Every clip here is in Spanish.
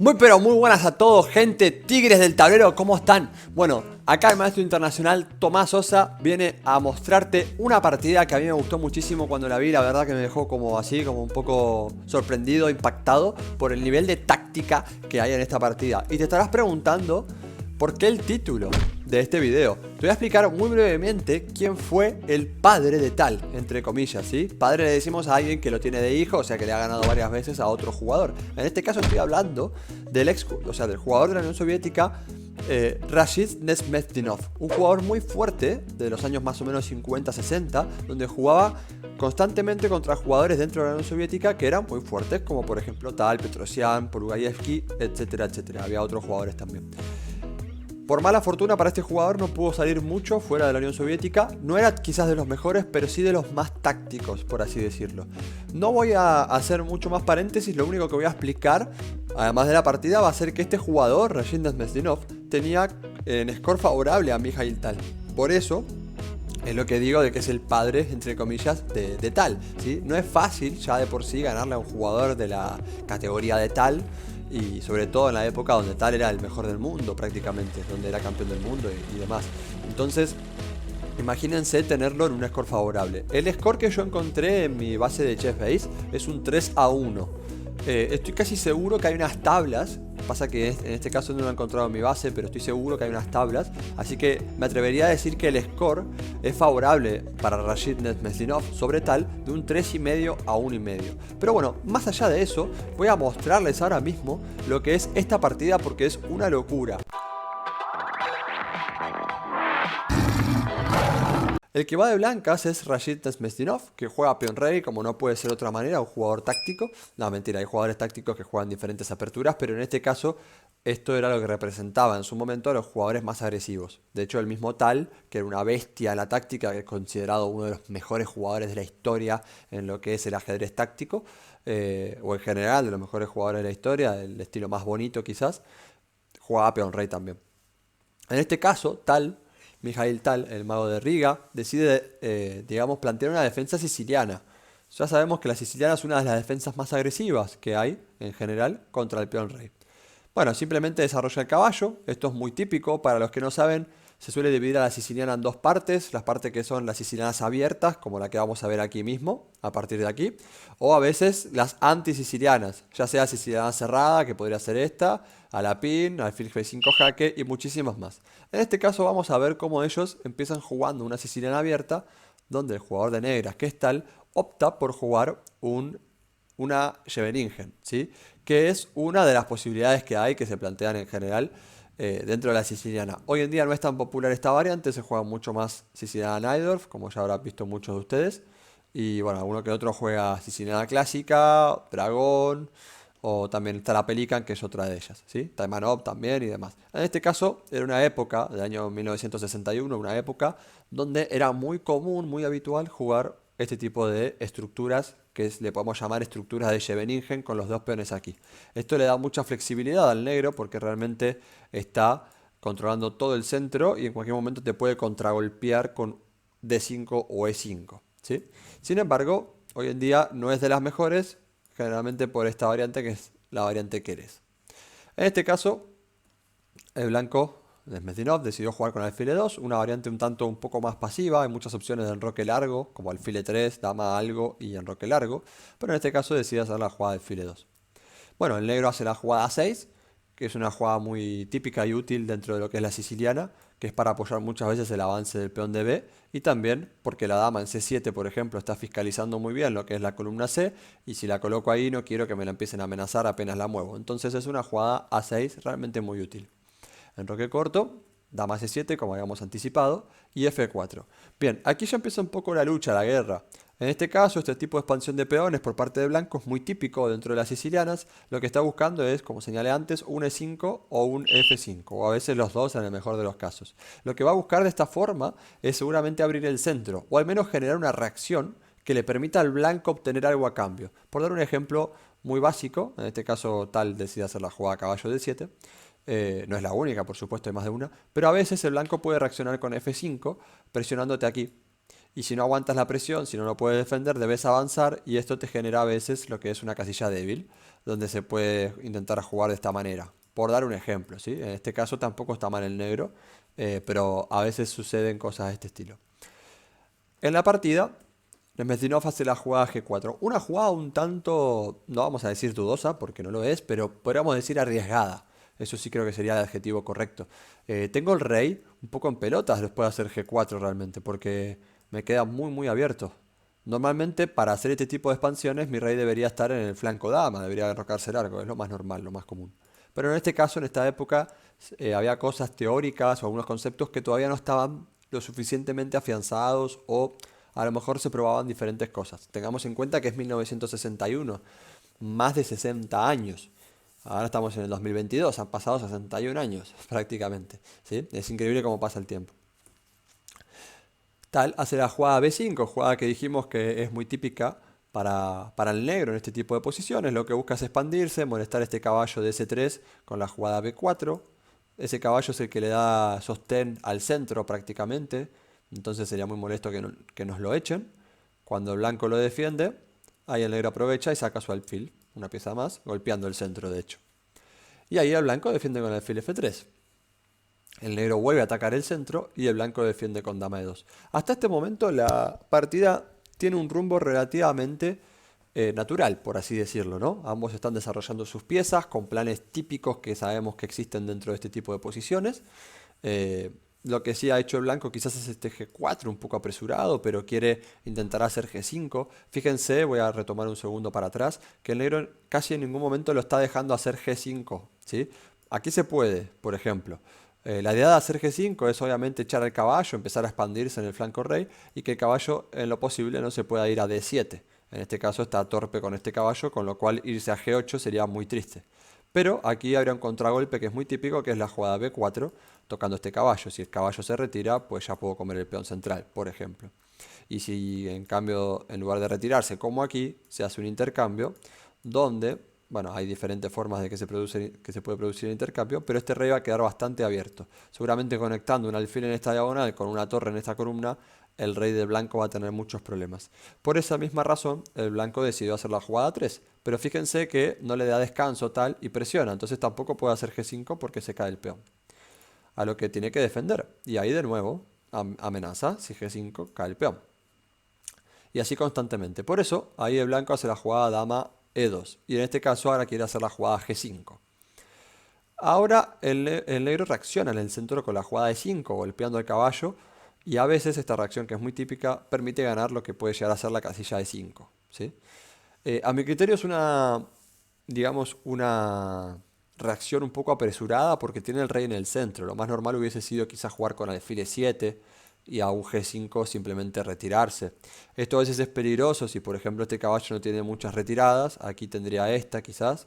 Muy pero muy buenas a todos, gente, tigres del tablero, ¿cómo están? Bueno, acá el maestro internacional Tomás Sosa viene a mostrarte una partida que a mí me gustó muchísimo cuando la vi. La verdad que me dejó como así, como un poco sorprendido, impactado por el nivel de táctica que hay en esta partida. Y te estarás preguntando, ¿por qué el título de este video? Te voy a explicar muy brevemente quién fue el padre de tal, entre comillas, ¿sí? Padre le decimos a alguien que lo tiene de hijo, o sea que le ha ganado varias veces a otro jugador. En este caso estoy hablando del del jugador de la Unión Soviética, Rashid Nesmetdinov, un jugador muy fuerte de los años más o menos 50-60, donde jugaba constantemente contra jugadores dentro de la Unión Soviética que eran muy fuertes, como por ejemplo Tal, Petrosian, Porugaevsky, etcétera, etcétera. Había otros jugadores también. Por mala fortuna para este jugador no pudo salir mucho fuera de la Unión Soviética. No era quizás de los mejores, pero sí de los más tácticos, por así decirlo. No voy a hacer mucho más paréntesis, lo único que voy a explicar, además de la partida, va a ser que este jugador, Rashid Nesmetdinov, tenía en score favorable a Mikhail Tal. Por eso es lo que digo de que es el padre, entre comillas, de Tal, ¿sí? No es fácil ya de por sí ganarle a un jugador de la categoría de Tal, y sobre todo en la época donde Tal era el mejor del mundo prácticamente, donde era campeón del mundo y demás. Entonces, imagínense tenerlo en un score favorable. El score que yo encontré en mi base de Chessbase es un 3-1. Estoy casi seguro que hay unas tablas. Pasa que en este caso no lo he encontrado en mi base, pero estoy seguro que hay unas tablas. Así que me atrevería a decir que el score es favorable para Rashid Nesmetdinov sobre Tal de un 3,5 a 1,5. Pero bueno, más allá de eso, voy a mostrarles ahora mismo lo que es esta partida porque es una locura. El que va de blancas es Rashid Nesmetdinov, que juega peón rey, como no puede ser de otra manera, un jugador táctico. No, mentira, hay jugadores tácticos que juegan diferentes aperturas, pero en este caso esto era lo que representaba en su momento a los jugadores más agresivos. De hecho, el mismo Tal, que era una bestia en la táctica, que es considerado uno de los mejores jugadores de la historia en lo que es el ajedrez táctico, o en general de los mejores jugadores de la historia, el estilo más bonito quizás, jugaba peón rey también. En este caso, Tal, Mikhail Tal, el mago de Riga, decide, digamos, plantear una defensa siciliana. Ya sabemos que la siciliana es una de las defensas más agresivas que hay, en general, contra el peón rey. Bueno, simplemente desarrolla el caballo. Esto es muy típico. Para los que no saben, se suele dividir a la siciliana en dos partes. Las partes que son las sicilianas abiertas, como la que vamos a ver aquí mismo, a partir de aquí. O a veces las anti-sicilianas, ya sea siciliana cerrada, que podría ser esta, alapín, alfil G5 jaque y muchísimas más. En este caso vamos a ver cómo ellos empiezan jugando una siciliana abierta, donde el jugador de negras, que es Tal, opta por jugar una Scheveningen, ¿sí? Que es una de las posibilidades que hay que se plantean en general dentro de la siciliana. Hoy en día no es tan popular esta variante, se juega mucho más siciliana Najdorf, como ya habrán visto muchos de ustedes. Y bueno, alguno que otro juega siciliana clásica, dragón, o también está la Pelican, que es otra de ellas, ¿sí? Taimanov también y demás. En este caso, era una época, del año 1961, una época donde era muy común, muy habitual jugar este tipo de estructuras que le podemos llamar estructuras de Scheveningen con los dos peones aquí. Esto le da mucha flexibilidad al negro porque realmente está controlando todo el centro y en cualquier momento te puede contragolpear con D5 o E5, ¿sí? Sin embargo, hoy en día no es de las mejores, generalmente por esta variante que es la variante Keres. En este caso, el blanco Nesmetdinov decidió jugar con alfil E2, una variante un poco más pasiva, hay muchas opciones de enroque largo, como alfil E3, dama algo y enroque largo, pero en este caso decide hacer la jugada de alfil E2. Bueno, el negro hace la jugada A6, que es una jugada muy típica y útil dentro de lo que es la siciliana, que es para apoyar muchas veces el avance del peón de B, y también porque la dama en C7, por ejemplo, está fiscalizando muy bien lo que es la columna C, y si la coloco ahí no quiero que me la empiecen a amenazar apenas la muevo. Entonces es una jugada A6 realmente muy útil. Enroque corto, dama C7 como habíamos anticipado, y F4. Bien, aquí ya empieza un poco la lucha, la guerra. En este caso, este tipo de expansión de peones por parte de blanco es muy típico dentro de las sicilianas. Lo que está buscando es, como señalé antes, un E5 o un F5, o a veces los dos en el mejor de los casos. Lo que va a buscar de esta forma es seguramente abrir el centro, o al menos generar una reacción que le permita al blanco obtener algo a cambio. Por dar un ejemplo muy básico, en este caso Tal decide hacer la jugada caballo D7. No es la única, por supuesto, hay más de una. Pero a veces el blanco puede reaccionar con F5, presionándote aquí. Y si no aguantas la presión, si no lo puedes defender, debes avanzar y esto te genera a veces lo que es una casilla débil, donde se puede intentar jugar de esta manera. Por dar un ejemplo, ¿sí? En este caso tampoco está mal el negro, pero a veces suceden cosas de este estilo. En la partida, Nemestinov hace la jugada G4. Una jugada un tanto, no vamos a decir dudosa, porque no lo es, pero podríamos decir arriesgada. Eso sí creo que sería el adjetivo correcto. Tengo el rey un poco en pelotas después de hacer G4 realmente, porque me queda muy abierto. Normalmente para hacer este tipo de expansiones mi rey debería estar en el flanco dama, debería derrocarse largo, es lo más normal, lo más común. Pero en este caso, en esta época, había cosas teóricas o algunos conceptos que todavía no estaban lo suficientemente afianzados o a lo mejor se probaban diferentes cosas. Tengamos en cuenta que es 1961, más de 60 años. Ahora estamos en el 2022, han pasado 61 años prácticamente. ¿Sí? Es increíble cómo pasa el tiempo. Tal hace la jugada B5, jugada que dijimos que es muy típica para el negro en este tipo de posiciones. Lo que busca es expandirse, molestar este caballo de S3 con la jugada B4. Ese caballo es el que le da sostén al centro prácticamente. Entonces sería muy molesto que nos lo echen. Cuando el blanco lo defiende, ahí el negro aprovecha y saca su alfil, una pieza más, golpeando el centro de hecho. Y ahí el blanco defiende con el alfil F3. El negro vuelve a atacar el centro y el blanco defiende con dama de 2. Hasta este momento la partida tiene un rumbo relativamente natural, por así decirlo, ¿no? Ambos están desarrollando sus piezas con planes típicos que sabemos que existen dentro de este tipo de posiciones. Lo que sí ha hecho el blanco quizás es este G4 un poco apresurado, pero quiere intentar hacer G5. Fíjense, voy a retomar un segundo para atrás, que el negro casi en ningún momento lo está dejando hacer G5, ¿sí? Aquí se puede, por ejemplo. La idea de hacer G5 es obviamente echar al caballo, empezar a expandirse en el flanco rey y que el caballo en lo posible no se pueda ir a D7. En este caso está torpe con este caballo, con lo cual irse a G8 sería muy triste. Pero aquí habría un contragolpe que es muy típico, que es la jugada B4, tocando este caballo. Si el caballo se retira, pues ya puedo comer el peón central, por ejemplo. Y si en cambio, en lugar de retirarse como aquí, se hace un intercambio, donde, bueno, hay diferentes formas de que se puede producir el intercambio, pero este rey va a quedar bastante abierto. Seguramente conectando un alfil en esta diagonal con una torre en esta columna, el rey del blanco va a tener muchos problemas. Por esa misma razón, el blanco decidió hacer la jugada 3. Pero fíjense que no le da descanso tal y presiona. Entonces tampoco puede hacer G5 porque se cae el peón. A lo que tiene que defender. Y ahí de nuevo amenaza. Si G5 cae el peón. Y así constantemente. Por eso ahí el blanco hace la jugada dama E2. Y en este caso ahora quiere hacer la jugada G5. Ahora el negro reacciona en el centro con la jugada E5, golpeando al caballo. Y a veces esta reacción, que es muy típica, permite ganar lo que puede llegar a ser la casilla E5. ¿Sí? A mi criterio es una, digamos, una reacción un poco apresurada porque tiene el rey en el centro. Lo más normal hubiese sido quizás jugar con alfil E7 y a un G5 simplemente retirarse. Esto a veces es peligroso si por ejemplo este caballo no tiene muchas retiradas. Aquí tendría esta quizás.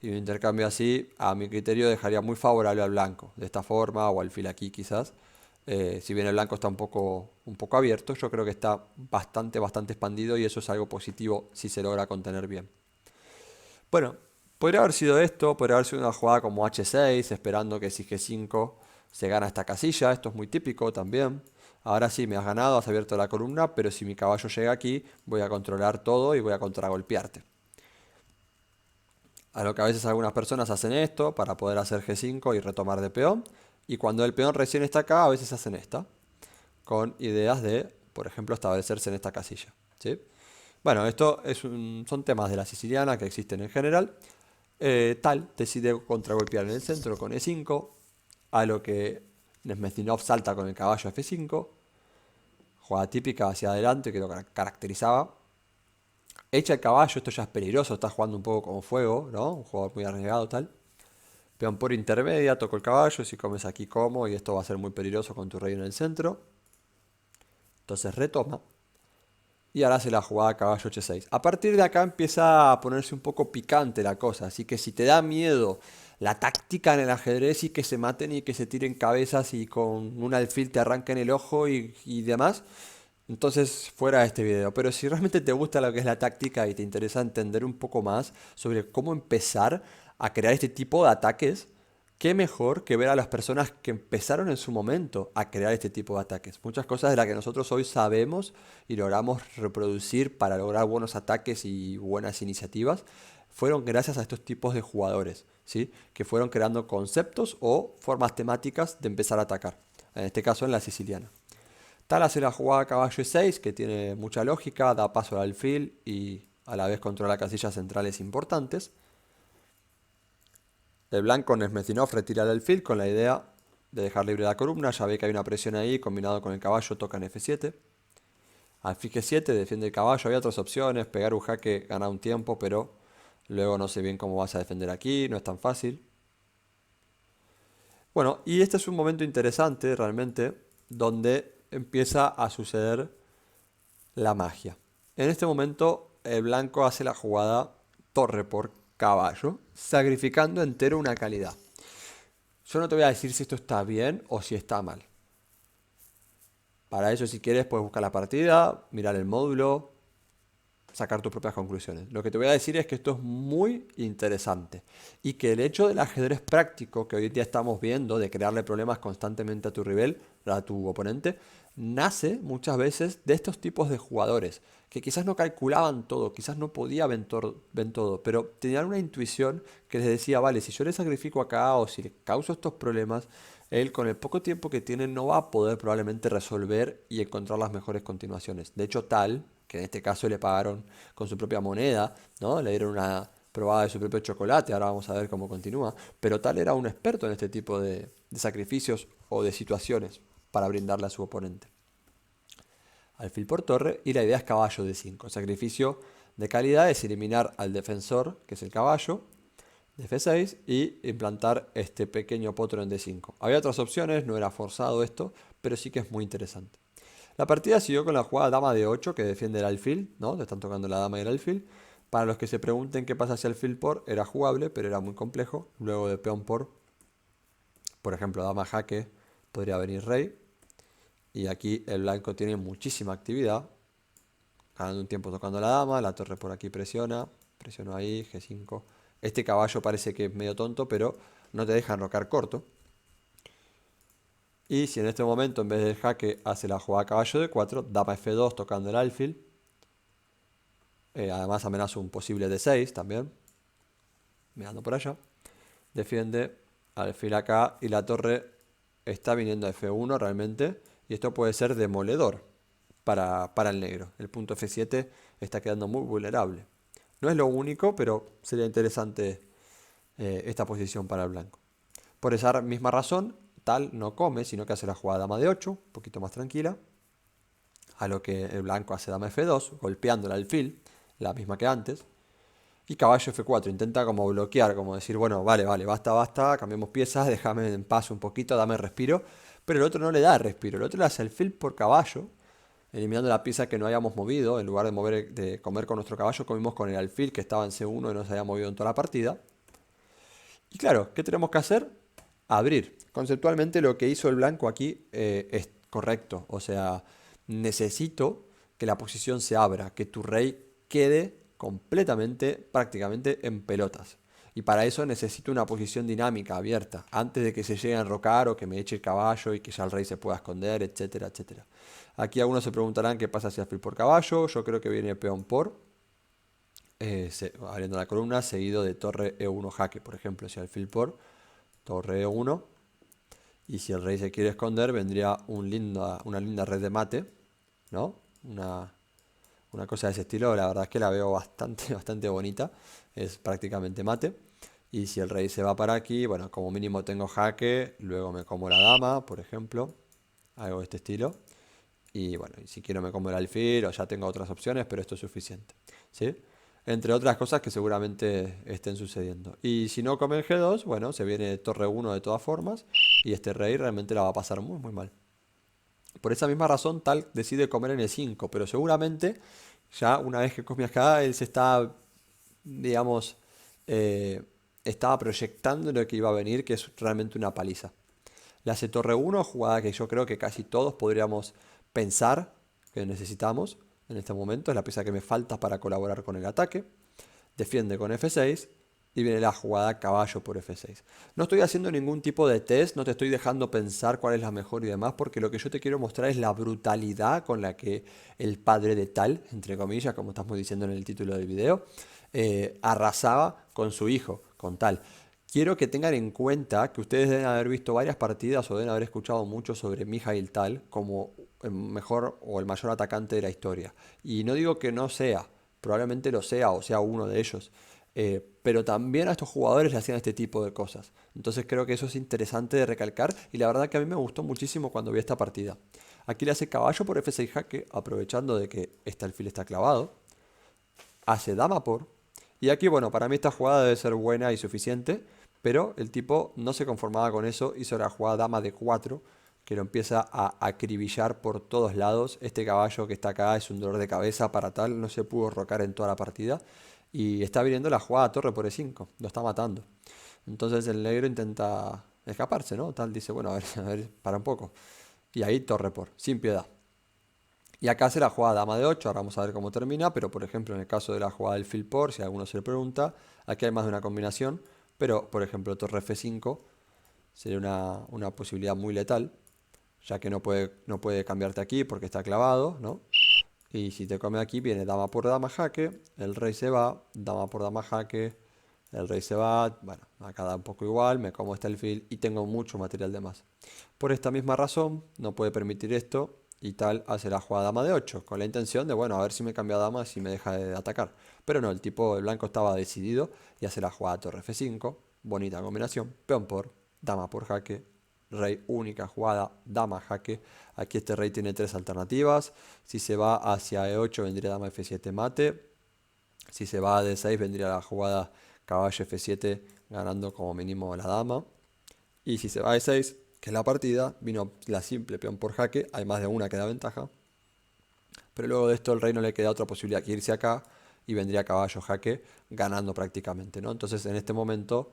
Y un intercambio así, a mi criterio, dejaría muy favorable al blanco. De esta forma o alfil aquí quizás. Si bien el blanco está un poco abierto, yo creo que está bastante expandido y eso es algo positivo si se logra contener bien. Bueno, podría haber sido esto, podría haber sido una jugada como H6, esperando que si G5 se gana esta casilla, esto es muy típico también. Ahora sí, me has ganado, has abierto la columna, pero si mi caballo llega aquí, voy a controlar todo y voy a contragolpearte. A lo que a veces algunas personas hacen esto para poder hacer G5 y retomar de peón. Y cuando el peón recién está acá, a veces hacen esta, con ideas de, por ejemplo, establecerse en esta casilla. ¿Sí? Bueno, esto son temas de la siciliana que existen en general. Tal decide contragolpear en el centro con E5, a lo que Nesmetinov salta con el caballo a F5, jugada típica hacia adelante que lo caracterizaba. Echa el caballo, esto ya es peligroso, está jugando un poco como fuego, ¿no? Un jugador muy arriesgado tal. Peón por intermedia, toco el caballo, si comes aquí como, y esto va a ser muy peligroso con tu rey en el centro. Entonces retoma. Y ahora hace la jugada caballo H6. A partir de acá empieza a ponerse un poco picante la cosa. Así que si te da miedo la táctica en el ajedrez y que se maten y que se tiren cabezas y con un alfil te arranquen el ojo y demás, entonces fuera de este video. Pero si realmente te gusta lo que es la táctica y te interesa entender un poco más sobre cómo empezar a crear este tipo de ataques, qué mejor que ver a las personas que empezaron en su momento a crear este tipo de ataques. Muchas cosas de las que nosotros hoy sabemos y logramos reproducir para lograr buenos ataques y buenas iniciativas fueron gracias a estos tipos de jugadores, ¿sí? Que fueron creando conceptos o formas temáticas de empezar a atacar. En este caso en la siciliana. Tal hace la jugada caballo e6, que tiene mucha lógica, da paso al alfil y a la vez controla casillas centrales importantes. El blanco Nesmetinov retira el alfil con la idea de dejar libre la columna, ya ve que hay una presión ahí, combinado con el caballo toca en f7. Alfil g7 defiende el caballo, había otras opciones, pegar un jaque gana un tiempo, pero luego no sé bien cómo vas a defender aquí, no es tan fácil. Bueno, y este es un momento interesante realmente, donde empieza a suceder la magia. En este momento el blanco hace la jugada torre por caballo, sacrificando entero una calidad. Yo no te voy a decir si esto está bien o si está mal. Para eso, si quieres, puedes buscar la partida, mirar el módulo, sacar tus propias conclusiones. Lo que te voy a decir es que esto es muy interesante y que el hecho del ajedrez práctico que hoy día estamos viendo, de crearle problemas constantemente a tu rival, a tu oponente, nace muchas veces de estos tipos de jugadores que quizás no calculaban todo, quizás no podían ver todo, pero tenían una intuición que les decía, vale, si yo le sacrifico acá o si le causo estos problemas, él con el poco tiempo que tiene no va a poder probablemente resolver y encontrar las mejores continuaciones. De hecho, tal, que en este caso le pagaron con su propia moneda, ¿no? Le dieron una probada de su propio chocolate, ahora vamos a ver cómo continúa, pero tal era un experto en este tipo de sacrificios o de situaciones para brindarle a su oponente. Alfil por torre y la idea es caballo de 5. El sacrificio de calidad es eliminar al defensor, que es el caballo, de F6 y implantar este pequeño potro en D5. Había otras opciones, no era forzado esto, pero sí que es muy interesante. La partida siguió con la jugada dama de 8 que defiende el alfil, ¿no? Le están tocando la dama y el alfil. Para los que se pregunten qué pasa si alfil por, era jugable, pero era muy complejo. Luego de peón por ejemplo, dama jaque, podría venir rey. Y aquí el blanco tiene muchísima actividad, ganando un tiempo tocando la dama, la torre por aquí presionó ahí, G5. Este caballo parece que es medio tonto, pero no te deja enrocar corto. Y si en este momento en vez del jaque hace la jugada caballo de 4, dama F2 tocando el alfil. Además amenaza un posible D6 también. Mirando por allá. Defiende alfil acá y la torre está viniendo a F1 realmente. Y esto puede ser demoledor para el negro. El punto F7 está quedando muy vulnerable. No es lo único, pero sería interesante esta posición para el blanco. Por esa misma razón, tal no come, sino que hace la jugada dama de 8, un poquito más tranquila. A lo que el blanco hace dama F2, golpeando el alfil, la misma que antes. Y caballo F4, intenta como bloquear, como decir, bueno, vale, basta, cambiemos piezas, déjame en paz un poquito, dame respiro. Pero el otro no le da respiro, el otro le hace alfil por caballo, eliminando la pieza que no habíamos movido. En lugar de comer con nuestro caballo, comimos con el alfil que estaba en C1 y no se había movido en toda la partida. Y claro, ¿qué tenemos que hacer? Abrir. Conceptualmente lo que hizo el blanco aquí es correcto. O sea, necesito que la posición se abra, que tu rey quede completamente, prácticamente en pelotas. Y para eso necesito una posición dinámica, abierta, antes de que se llegue a enrocar o que me eche el caballo y que ya el rey se pueda esconder, etcétera, etcétera. Aquí algunos se preguntarán qué pasa si alfil por caballo. Yo creo que viene peón por, abriendo la columna, seguido de torre E1 jaque, por ejemplo, si alfil por, torre E1. Y si el rey se quiere esconder, vendría una linda red de mate, ¿no? Una cosa de ese estilo, la verdad es que la veo bastante, bastante bonita. Es prácticamente mate. Y si el rey se va para aquí, bueno, como mínimo tengo jaque, luego me como la dama, por ejemplo. Algo de este estilo. Y bueno, y si quiero me como el alfil o ya tengo otras opciones, pero esto es suficiente, ¿sí? Entre otras cosas que seguramente estén sucediendo. Y si no come el G2, bueno, se viene torre 1 de todas formas y este rey realmente la va a pasar muy muy mal. Por esa misma razón tal decide comer en E5, pero seguramente ya una vez que come acá, él se está, digamos, eh, estaba proyectando lo que iba a venir, que es realmente una paliza. Le hace torre 1, jugada que yo creo que casi todos podríamos pensar que necesitamos en este momento. Es la pieza que me falta para colaborar con el ataque. Defiende con F6 y viene la jugada caballo por F6. No estoy haciendo ningún tipo de test, no te estoy dejando pensar cuál es la mejor y demás, porque lo que yo te quiero mostrar es la brutalidad con la que el padre de tal, entre comillas, como estamos diciendo en el título del video, arrasaba con su hijo, con tal. Quiero que tengan en cuenta que ustedes deben haber visto varias partidas o deben haber escuchado mucho sobre Mikhail Tal como el mejor o el mayor atacante de la historia. Y no digo que no sea, probablemente lo sea o sea uno de ellos. Pero también a estos jugadores le hacían este tipo de cosas. Entonces creo que eso es interesante de recalcar y la verdad que a mí me gustó muchísimo cuando vi esta partida. Aquí le hace caballo por F6 jaque, aprovechando de que este alfil está clavado. Hace dama por. Y aquí, bueno, para mí esta jugada debe ser buena y suficiente, pero el tipo no se conformaba con eso, hizo la jugada dama de 4, que lo empieza a acribillar por todos lados. Este caballo que está acá es un dolor de cabeza para tal, no se pudo rocar en toda la partida. Y está viniendo la jugada torre por E5, lo está matando. Entonces el negro intenta escaparse, ¿no? Tal dice, bueno, a ver, para un poco. Y ahí torre por, sin piedad. Y acá hace la jugada dama de 8, ahora vamos a ver cómo termina, pero por ejemplo en el caso de la jugada del fil por, si a alguno se le pregunta, aquí hay más de una combinación, pero por ejemplo torre F5 sería una posibilidad muy letal, ya que no puede cambiarte aquí porque está clavado, ¿no? Y si te come aquí viene dama por dama jaque, el rey se va, dama por dama jaque, el rey se va, bueno, acá da un poco igual, me como este alfil y tengo mucho material de más. Por esta misma razón, no puede permitir esto y tal hace la jugada dama de 8, con la intención de, bueno, a ver si me cambia dama, si me deja de atacar. Pero no, el blanco estaba decidido y hace la jugada torre F5, bonita combinación, peón por, dama por jaque, rey única jugada, dama jaque. Aquí este rey tiene 3 alternativas. Si se va hacia E8 vendría dama F7 mate. Si se va a D6 vendría la jugada caballo F7 ganando como mínimo la dama. Y si se va a E6, que es la partida, vino la simple peón por jaque. Hay más de una que da ventaja. Pero luego de esto el rey no le queda otra posibilidad que irse acá y vendría caballo jaque ganando prácticamente, ¿no? Entonces en este momento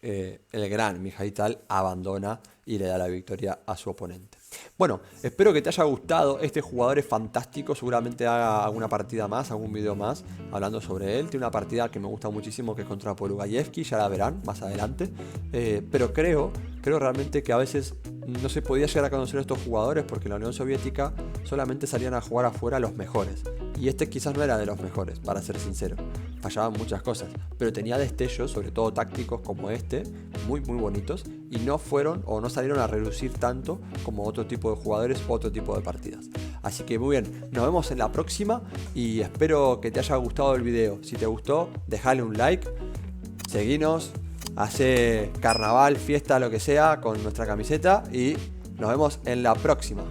el gran Mikhail Tal abandona y le da la victoria a su oponente. Bueno, espero que te haya gustado. Este jugador es fantástico. Seguramente haga alguna partida más, algún video más hablando sobre él. Tiene una partida que me gusta muchísimo que es contra Porugayevsky, ya la verán más adelante. Pero creo realmente que a veces no se podía llegar a conocer a estos jugadores porque en la Unión Soviética solamente salían a jugar afuera los mejores. Y este quizás no era de los mejores, para ser sincero. Fallaban muchas cosas, pero tenía destellos, sobre todo tácticos como este, muy bonitos, y no fueron o no salieron a relucir tanto como otro tipo de jugadores, otro tipo de partidas. Así que muy bien, nos vemos en la próxima y espero que te haya gustado el video. Si te gustó, dejale un like, seguinos, hace carnaval, fiesta, lo que sea con nuestra camiseta y nos vemos en la próxima.